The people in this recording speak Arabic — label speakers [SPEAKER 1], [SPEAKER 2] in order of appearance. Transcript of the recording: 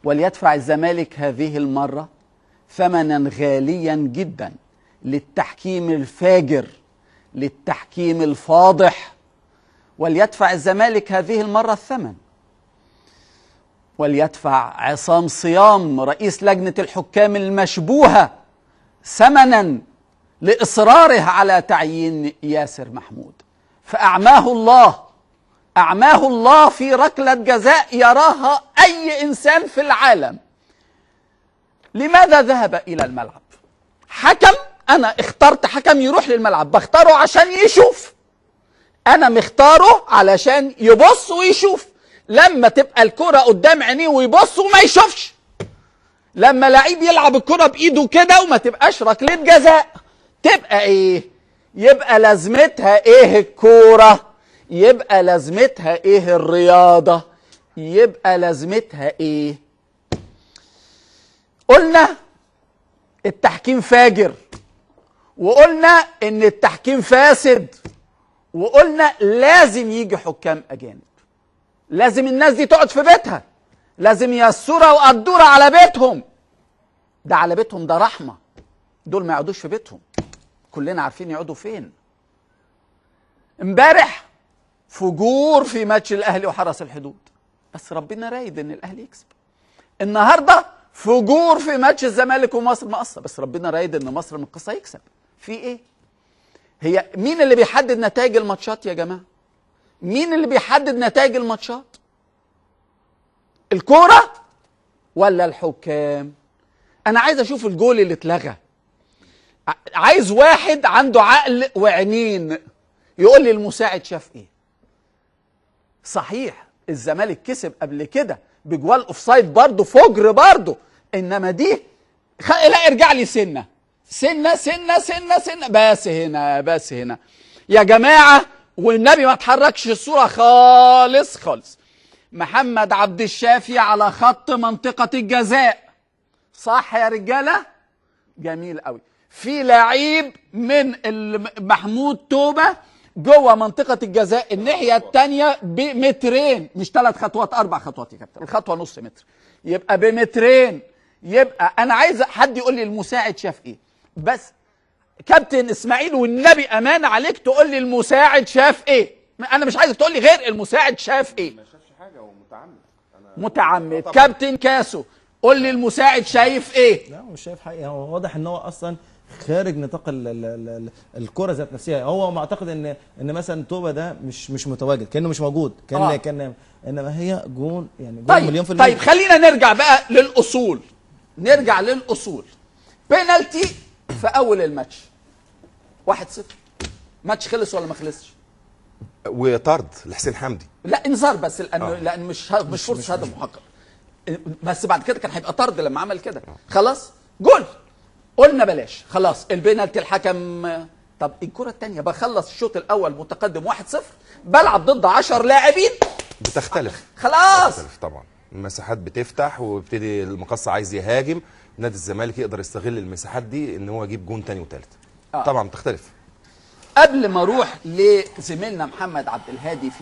[SPEAKER 1] وليدفع الزمالك هذه المرة ثمنا غاليا جدا للتحكيم الفاجر، للتحكيم الفاضح. وليدفع الزمالك هذه المرة الثمن، وليدفع عصام صيام رئيس لجنة الحكام المشبوهة ثمنا لإصراره على تعيين ياسر محمود. فأعماه الله في ركلة جزاء يراها أي إنسان في العالم. لماذا ذهب إلى الملعب؟ حكم، أنا اخترت حكم يروح للملعب، بختاره عشان يشوف، أنا مختاره علشان يبص ويشوف. لما تبقى الكرة قدام عينيه ويبص وما يشوفش، لما لعيب يلعب الكرة بإيده كده وما تبقاش ركلة جزاء، تبقى إيه؟ يبقى لازمتها إيه الكورة؟ يبقى لازمتها إيه الرياضة؟ يبقى لازمتها إيه؟ قلنا التحكيم فاجر، وقلنا إن التحكيم فاسد، وقلنا لازم يجي حكام أجانب، لازم الناس دي تقعد في بيتها، لازم يسورة وقدورة على بيتهم. ده على بيتهم ده رحمة، دول ما يقعدوش في بيتهم، كلنا عارفين يقعدوا فين. امبارح فجور في ماتش الأهلي وحرس الحدود، بس ربنا رايد إن الأهلي يكسب. النهاردة فجور في ماتش الزمالك ومصر مقصة، بس ربنا رايد إن مصر مقصة يكسب. في إيه؟ هي مين اللي بيحدد نتائج الماتشات يا جماعة؟ مين اللي بيحدد نتائج الماتشات؟ الكورة ولا الحكام؟ أنا عايز أشوف الجول اللي اتلغى، عايز واحد عنده عقل وعينين يقول لي المساعد شاف إيه. صحيح الزمالك كسب قبل كده بجوال اوفسايد برضه، فجر برضه، إنما دي لا، ارجع لي سنة سنة سنة سنة سنة، بس هنا يا جماعة، والنبي ما تحركش الصورة خالص خالص. محمد عبد الشافي على خط منطقة الجزاء، صح يا رجالة؟ جميل قوي. في لعيب من محمود توبة جوه منطقة الجزاء الناحية التانية بمترين، مش 3 خطوات 4 خطوات يا كابتن، الخطوة نص متر، يبقى بمترين. يبقى أنا عايز حد يقول لي المساعد شاف إيه. بس كابتن إسماعيل والنبي أمان عليك تقول لي المساعد شاف إيه. أنا مش عايزك تقول لي غير المساعد شاف إيه.
[SPEAKER 2] ما شافش حاجة، هو متعمد.
[SPEAKER 1] متعمد. كابتن كاسو قول لي المساعد شايف إيه.
[SPEAKER 3] لا مش شايف حاجة، هو واضح إن هو أصلا خارج نطاق الكرة ذات نفسها. هو معتقد ان مثلا توبة ده مش متواجد، كانه مش موجود، كان انما هي جون، يعني جون
[SPEAKER 1] طيب
[SPEAKER 3] مليون في المية.
[SPEAKER 1] طيب خلينا نرجع بقى للاصول، بينالتي في اول الماتش 1-0، ماتش خلص ولا ما خلصش؟
[SPEAKER 2] وطرد لحسين حمدي،
[SPEAKER 1] لا انذار بس، لان مش فرصه هدف محقق، بس بعد كده كان هيبقى طرد لما عمل كده. خلاص جول، قلنا بلاش، خلاص البينالتي الحكم. طب الكرة الثانية بخلص الشوط الأول متقدم 1-0، بلعب ضد 10 لاعبين،
[SPEAKER 2] بتختلف
[SPEAKER 1] خلاص.
[SPEAKER 2] بتختلف طبعا، المساحات بتفتح ويبتدي المقص عايز يهاجم، نادي الزمالك يقدر يستغل المساحات دي ان هو يجيب جون تاني وتالت. طبعا بتختلف.
[SPEAKER 1] قبل ما اروح لزميلنا محمد عبد الهادي في